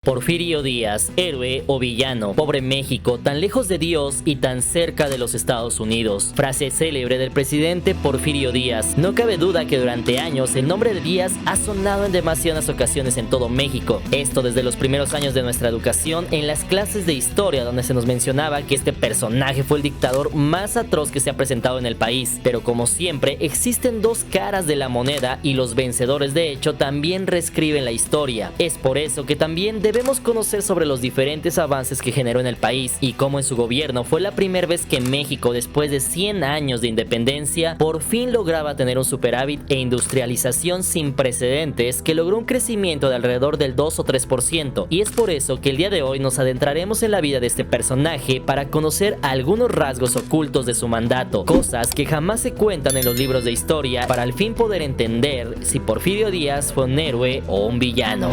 Porfirio Díaz, héroe o villano. Pobre México, tan lejos de Dios y tan cerca de los Estados Unidos. Frase célebre del presidente Porfirio Díaz. No cabe duda que durante años el nombre de Díaz ha sonado en demasiadas ocasiones en todo México. Esto desde los primeros años de nuestra educación en las clases de historia, donde se nos mencionaba que este personaje fue el dictador más atroz que se ha presentado en el país. Pero como siempre, existen dos caras de la moneda y los vencedores de hecho también reescriben la historia. Es por eso que también debemos conocer sobre los diferentes avances que generó en el país y cómo en su gobierno fue la primera vez que México, después de 100 años de independencia, por fin lograba tener un superávit e industrialización sin precedentes que logró un crecimiento de alrededor del 2 o 3%. Y es por eso que el día de hoy nos adentraremos en la vida de este personaje para conocer algunos rasgos ocultos de su mandato, cosas que jamás se cuentan en los libros de historia, para al fin poder entender si Porfirio Díaz fue un héroe o un villano.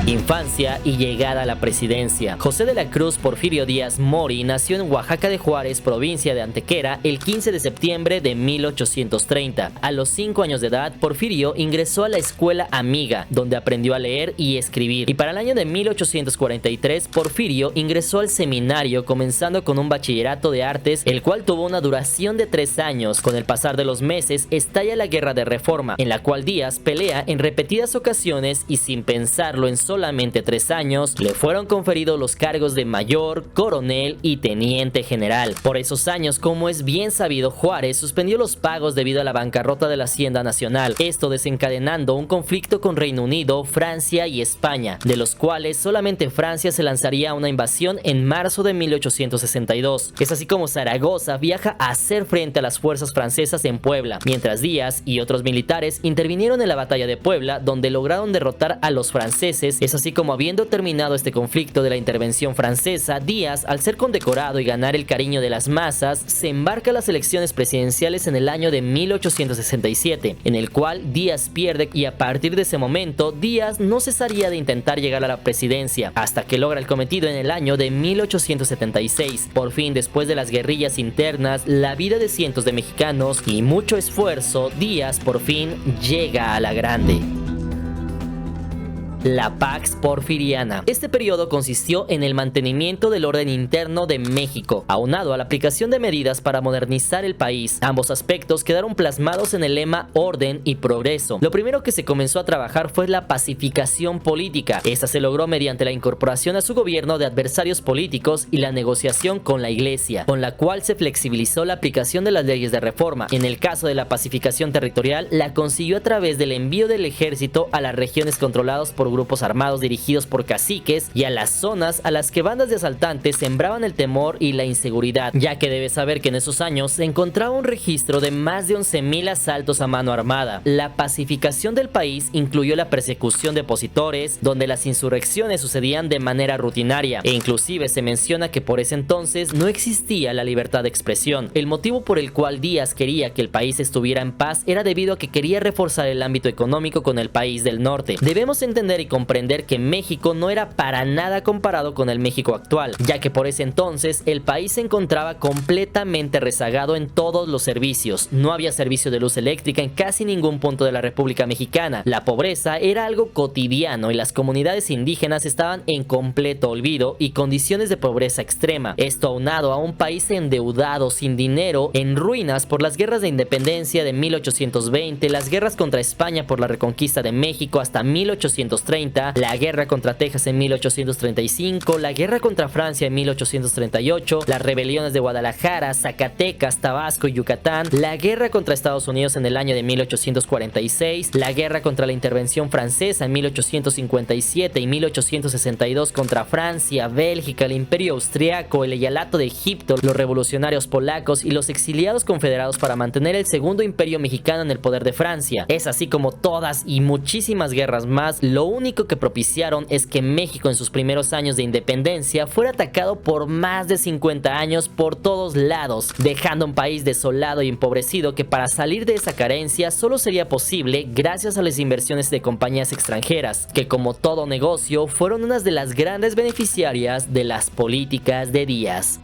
Infancia y llegada a la presidencia. José de la Cruz Porfirio Díaz Mori nació en Oaxaca de Juárez, provincia de Antequera, el 15 de septiembre de 1830. A los 5 años de edad, Porfirio ingresó a la escuela Amiga, donde aprendió a leer y escribir. Y para el año de 1843, Porfirio ingresó al seminario, comenzando con un bachillerato de artes, el cual tuvo una duración de 3 años. Con el pasar de los meses, estalla la Guerra de Reforma, en la cual Díaz pelea en repetidas ocasiones y sin pensarlo en solamente 3 años, le fueron conferidos los cargos de mayor, coronel y teniente general. Por esos años, como es bien sabido, Juárez suspendió los pagos debido a la bancarrota de la Hacienda Nacional, esto desencadenando un conflicto con Reino Unido, Francia y España, de los cuales solamente Francia se lanzaría a una invasión en marzo de 1862. Es así como Zaragoza viaja a hacer frente a las fuerzas francesas en Puebla, mientras Díaz y otros militares intervinieron en la batalla de Puebla, donde lograron derrotar a los franceses. Es así como, habiendo terminado este conflicto de la intervención francesa, Díaz, al ser condecorado y ganar el cariño de las masas, se embarca a las elecciones presidenciales en el año de 1867, en el cual Díaz pierde, y a partir de ese momento Díaz no cesaría de intentar llegar a la presidencia, hasta que logra el cometido en el año de 1876. Por fin, después de las guerrillas internas, la vida de cientos de mexicanos y mucho esfuerzo, Díaz por fin llega a la grande. La Pax Porfiriana. Este periodo consistió en el mantenimiento del orden interno de México, aunado a la aplicación de medidas para modernizar el país. Ambos aspectos quedaron plasmados en el lema orden y progreso. Lo primero que se comenzó a trabajar fue la pacificación política. Esta se logró mediante la incorporación a su gobierno de adversarios políticos y la negociación con la Iglesia, con la cual se flexibilizó la aplicación de las leyes de reforma. En el caso de la pacificación territorial, la consiguió a través del envío del ejército a las regiones controladas por grupos armados dirigidos por caciques y a las zonas a las que bandas de asaltantes sembraban el temor y la inseguridad, ya que debes saber que en esos años se encontraba un registro de más de 11,000 asaltos a mano armada. La pacificación del país incluyó la persecución de opositores, donde las insurrecciones sucedían de manera rutinaria, e inclusive se menciona que por ese entonces no existía la libertad de expresión. El motivo por el cual Díaz quería que el país estuviera en paz era debido a que quería reforzar el ámbito económico con el país del norte. Debemos entender y comprender que México no era para nada comparado con el México actual, ya que por ese entonces el país se encontraba completamente rezagado en todos los servicios. No había servicio de luz eléctrica en casi ningún punto de la República Mexicana. La pobreza era algo cotidiano y las comunidades indígenas estaban en completo olvido y condiciones de pobreza extrema. Esto aunado a un país endeudado, sin dinero, en ruinas por las guerras de independencia de 1820, las guerras contra España por la reconquista de México hasta 1830, la guerra contra Texas en 1835, la guerra contra Francia en 1838, las rebeliones de Guadalajara, Zacatecas, Tabasco y Yucatán, la guerra contra Estados Unidos en el año de 1846, la guerra contra la intervención francesa en 1857 y 1862 contra Francia, Bélgica, el Imperio Austriaco, el Eyalato de Egipto, los revolucionarios polacos y los exiliados confederados para mantener el segundo imperio mexicano en el poder de Francia. Es así como todas y muchísimas guerras más. Lo único que propiciaron es que México en sus primeros años de independencia fuera atacado por más de 50 años por todos lados, dejando un país desolado y empobrecido que para salir de esa carencia solo sería posible gracias a las inversiones de compañías extranjeras, que como todo negocio fueron unas de las grandes beneficiarias de las políticas de Díaz.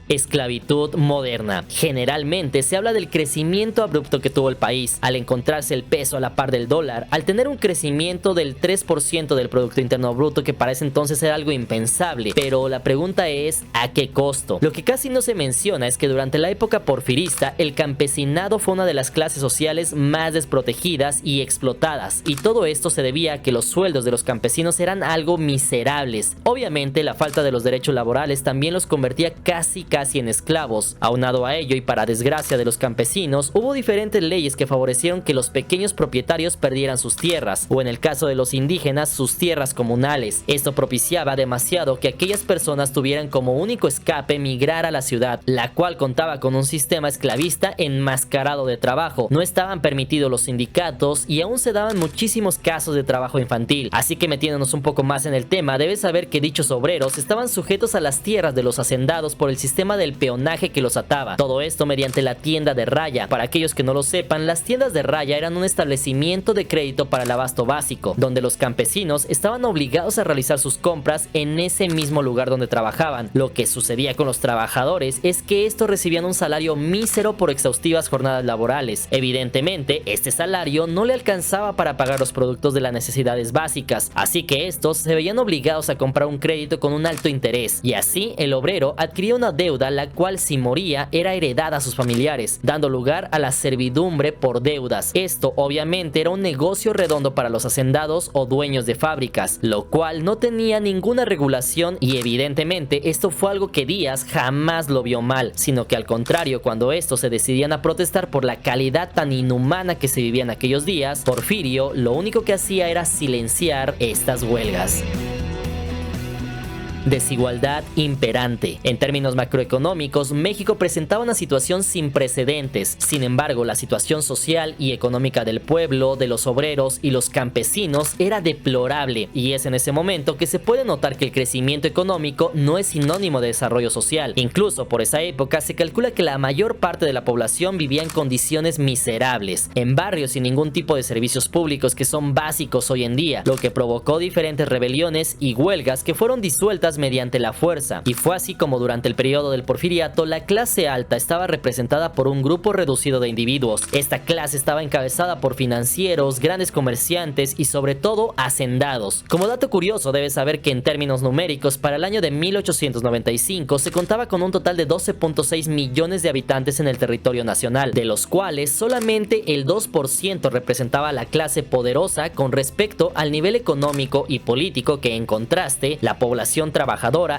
Esclavitud moderna. Generalmente se habla del crecimiento abrupto que tuvo el país, al encontrarse el peso a la par del dólar, al tener un crecimiento del 3% del Producto Interno Bruto, que para ese entonces era algo impensable. Pero la pregunta es, ¿a qué costo? Lo que casi no se menciona es que durante la época porfirista, el campesinado fue una de las clases sociales más desprotegidas y explotadas, y todo esto se debía a que los sueldos de los campesinos eran algo miserables. Obviamente, la falta de los derechos laborales también los convertía casi en esclavos. Aunado a ello, y para desgracia de los campesinos, hubo diferentes leyes que favorecieron que los pequeños propietarios perdieran sus tierras, o en el caso de los indígenas, sus tierras comunales. Esto propiciaba demasiado que aquellas personas tuvieran como único escape migrar a la ciudad, la cual contaba con un sistema esclavista enmascarado de trabajo. No estaban permitidos los sindicatos y aún se daban muchísimos casos de trabajo infantil. Así que, metiéndonos un poco más en el tema, debes saber que dichos obreros estaban sujetos a las tierras de los hacendados por el sistema del peonaje que los ataba. Todo esto mediante la tienda de raya. Para aquellos que no lo sepan, las tiendas de raya eran un establecimiento de crédito para el abasto básico, donde los campesinos estaban obligados a realizar sus compras en ese mismo lugar donde trabajaban. Lo que sucedía con los trabajadores es que estos recibían un salario mísero por exhaustivas jornadas laborales. Evidentemente, este salario no le alcanzaba para pagar los productos de las necesidades básicas, así que estos se veían obligados a comprar un crédito con un alto interés, y así el obrero adquiría una deuda la cual, si moría, era heredada a sus familiares, dando lugar a la servidumbre por deudas. Esto obviamente era un negocio redondo para los hacendados o dueños de fábricas, lo cual no tenía ninguna regulación, y evidentemente esto fue algo que Díaz jamás lo vio mal, sino que al contrario, cuando estos se decidían a protestar por la calidad tan inhumana que se vivía en aquellos días, Porfirio lo único que hacía era silenciar estas huelgas. Desigualdad imperante. En términos macroeconómicos, México presentaba una situación sin precedentes. Sin embargo, la situación social y económica del pueblo, de los obreros y los campesinos era deplorable, y es en ese momento que se puede notar que el crecimiento económico no es sinónimo de desarrollo social. Incluso por esa época se calcula que la mayor parte de la población vivía en condiciones miserables, en barrios sin ningún tipo de servicios públicos que son básicos hoy en día, lo que provocó diferentes rebeliones y huelgas que fueron disueltas mediante la fuerza. Y fue así como durante el periodo del porfiriato la clase alta estaba representada por un grupo reducido de individuos. Esta clase estaba encabezada por financieros, grandes comerciantes y sobre todo hacendados. Como dato curioso, debes saber que en términos numéricos, para el año de 1895 se contaba con un total de 12.6 millones de habitantes en el territorio nacional, de los cuales solamente el 2% representaba a la clase poderosa con respecto al nivel económico y político, que en contraste, la población trabajadora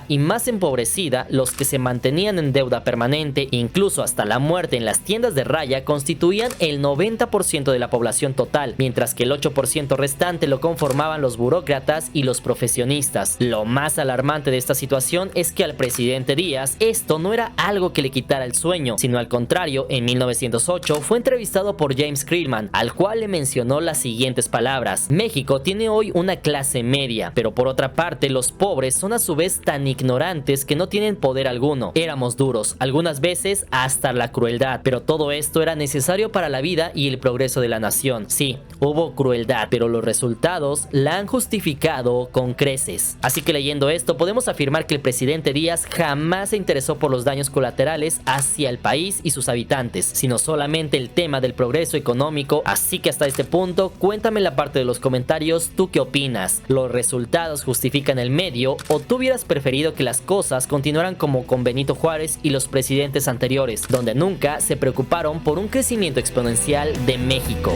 y más empobrecida, los que se mantenían en deuda permanente, incluso hasta la muerte en las tiendas de raya, constituían el 90% de la población total, mientras que el 8% restante lo conformaban los burócratas y los profesionistas. Lo más alarmante de esta situación es que al presidente Díaz esto no era algo que le quitara el sueño, sino al contrario. En 1908 fue entrevistado por James Krillman, al cual le mencionó las siguientes palabras: México tiene hoy una clase media, pero por otra parte los pobres son a su vez tan ignorantes que no tienen poder alguno. Éramos duros, algunas veces hasta la crueldad, pero todo esto era necesario para la vida y el progreso de la nación. Sí, hubo crueldad, pero los resultados la han justificado con creces. Así que, leyendo esto, podemos afirmar que el presidente Díaz jamás se interesó por los daños colaterales hacia el país y sus habitantes, sino solamente el tema del progreso económico. Así que hasta este punto, cuéntame en la parte de los comentarios tú qué opinas. ¿Los resultados justifican el medio, o tú hubieras preferido que las cosas continuaran como con Benito Juárez y los presidentes anteriores, donde nunca se preocuparon por un crecimiento exponencial de México?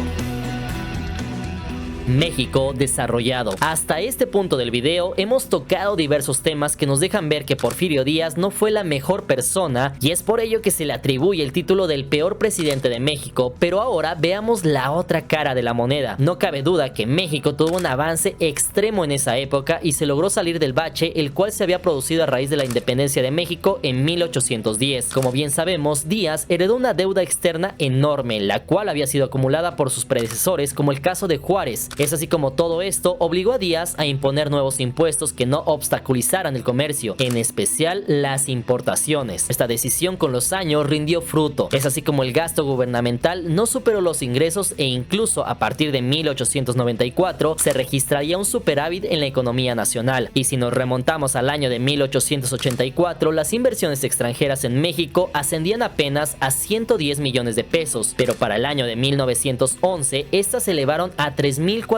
México desarrollado. Hasta este punto del video hemos tocado diversos temas que nos dejan ver que Porfirio Díaz no fue la mejor persona, y es por ello que se le atribuye el título del peor presidente de México. Pero ahora veamos la otra cara de la moneda. No cabe duda que México tuvo un avance extremo en esa época y se logró salir del bache, el cual se había producido a raíz de la independencia de México en 1810. Como bien sabemos, Díaz heredó una deuda externa enorme, la cual había sido acumulada por sus predecesores, como el caso de Juárez. Es así como todo esto obligó a Díaz a imponer nuevos impuestos que no obstaculizaran el comercio, en especial las importaciones. Esta decisión con los años rindió fruto. Es así como el gasto gubernamental no superó los ingresos e incluso a partir de 1894 se registraría un superávit en la economía nacional. Y si nos remontamos al año de 1884, las inversiones extranjeras en México ascendían apenas a 110 millones de pesos, pero para el año de 1911 estas se elevaron a 3.400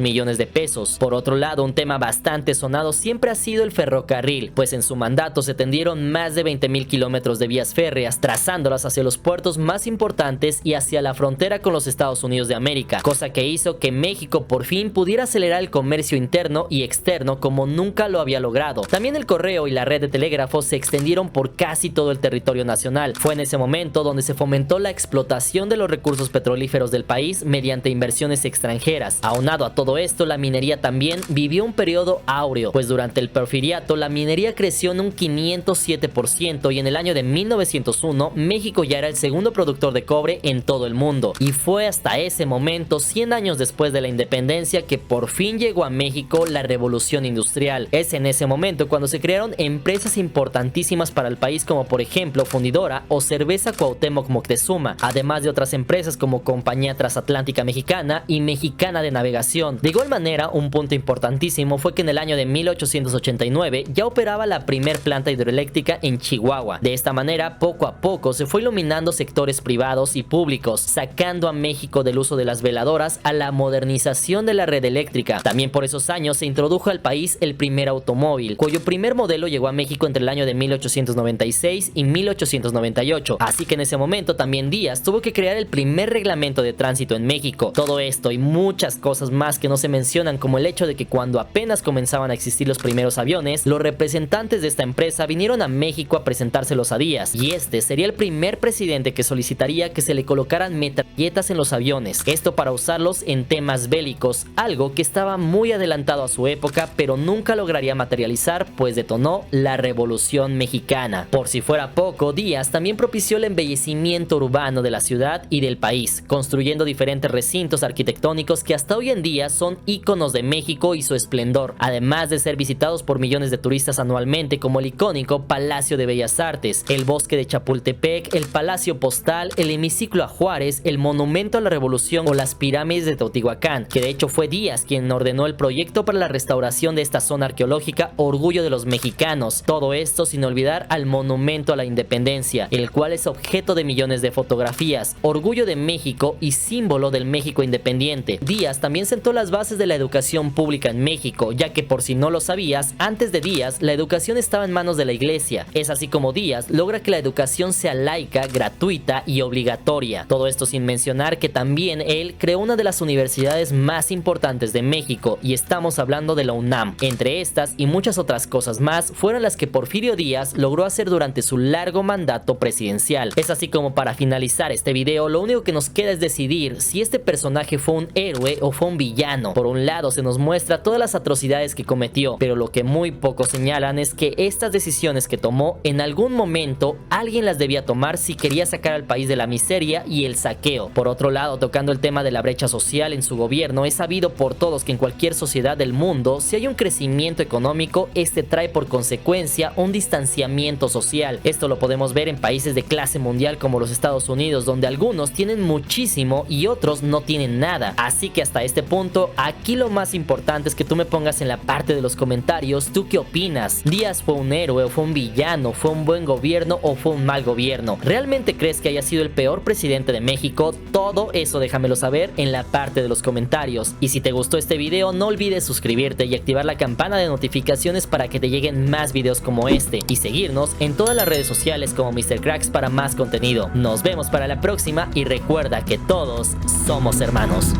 millones de pesos. Por otro lado, un tema bastante sonado siempre ha sido el ferrocarril, pues en su mandato se tendieron más de 20.000 kilómetros de vías férreas, trazándolas hacia los puertos más importantes y hacia la frontera con los Estados Unidos de América, cosa que hizo que México por fin pudiera acelerar el comercio interno y externo como nunca lo había logrado. También el correo y la red de telégrafos se extendieron por casi todo el territorio nacional. Fue en ese momento donde se fomentó la explotación de los recursos petrolíferos del país mediante inversiones extranjeras. Aunado a todo esto, la minería también vivió un periodo áureo, pues durante el Porfiriato la minería creció en un 507% y en el año de 1901 México ya era el segundo productor de cobre en todo el mundo. Y fue hasta ese momento, 100 años después de la independencia, que por fin llegó a México la revolución industrial. Es en ese momento cuando se crearon empresas importantísimas para el país, como por ejemplo Fundidora o Cerveza Cuauhtémoc Moctezuma, además de otras empresas como Compañía Transatlántica Mexicana y Mexicana de Navegación. De igual manera, un punto importantísimo fue que en el año de 1889 ya operaba la primer planta hidroeléctrica en Chihuahua. De esta manera, poco a poco se fue iluminando sectores privados y públicos, sacando a México del uso de las veladoras a la modernización de la red eléctrica. También por esos años se introdujo al país el primer automóvil, cuyo primer modelo llegó a México entre el año de 1896 y 1898. Así que en ese momento también Díaz tuvo que crear el primer reglamento de tránsito en México. Todo esto y muchas cosas más que no se mencionan, como el hecho de que cuando apenas comenzaban a existir los primeros aviones, los representantes de esta empresa vinieron a México a presentárselos a Díaz, y este sería el primer presidente que solicitaría que se le colocaran metralletas en los aviones, esto para usarlos en temas bélicos, algo que estaba muy adelantado a su época, pero nunca lograría materializar, pues detonó la Revolución Mexicana. Por si fuera poco, Díaz también propició el embellecimiento urbano de la ciudad y del país, construyendo diferentes recintos arquitectónicos que hasta hoy en día son íconos de México y su esplendor, además de ser visitados por millones de turistas anualmente, como el icónico Palacio de Bellas Artes, el Bosque de Chapultepec, el Palacio Postal, el Hemiciclo a Juárez, el Monumento a la Revolución o las pirámides de Teotihuacán, que de hecho fue Díaz quien ordenó el proyecto para la restauración de esta zona arqueológica, orgullo de los mexicanos. Todo esto sin olvidar al Monumento a la Independencia, el cual es objeto de millones de fotografías, orgullo de México y símbolo del México independiente. Díaz también sentó las bases de la educación pública en México, ya que por si no lo sabías, antes de Díaz la educación estaba en manos de la iglesia. Es así como Díaz logra que la educación sea laica, gratuita y obligatoria. Todo esto sin mencionar que también él creó una de las universidades más importantes de México, y estamos hablando de la UNAM. Entre estas y muchas otras cosas más fueron las que Porfirio Díaz logró hacer durante su largo mandato presidencial. Es así como para finalizar este video, lo único que nos queda es decidir si este personaje fue un héroe o fue un villano. Por un lado se nos muestra todas las atrocidades que cometió, pero lo que muy pocos señalan es que estas decisiones que tomó en algún momento alguien las debía tomar si quería sacar al país de la miseria y el saqueo. Por otro lado, tocando el tema de la brecha social en su gobierno, es sabido por todos que en cualquier sociedad del mundo, si hay un crecimiento económico, este trae por consecuencia un distanciamiento social. Esto lo podemos ver en países de clase mundial como los Estados Unidos, donde algunos tienen muchísimo y otros no tienen nada. Así que hasta este punto, aquí lo más importante es que tú me pongas en la parte de los comentarios, ¿tú qué opinas? ¿Díaz fue un héroe o fue un villano? ¿Fue un buen gobierno o fue un mal gobierno? ¿Realmente crees que haya sido el peor presidente de México? Todo eso déjamelo saber en la parte de los comentarios. Y si te gustó este video, no olvides suscribirte y activar la campana de notificaciones para que te lleguen más videos como este, y seguirnos en todas las redes sociales como Mr. Cracks para más contenido. Nos vemos para la próxima y recuerda que todos somos hermanos.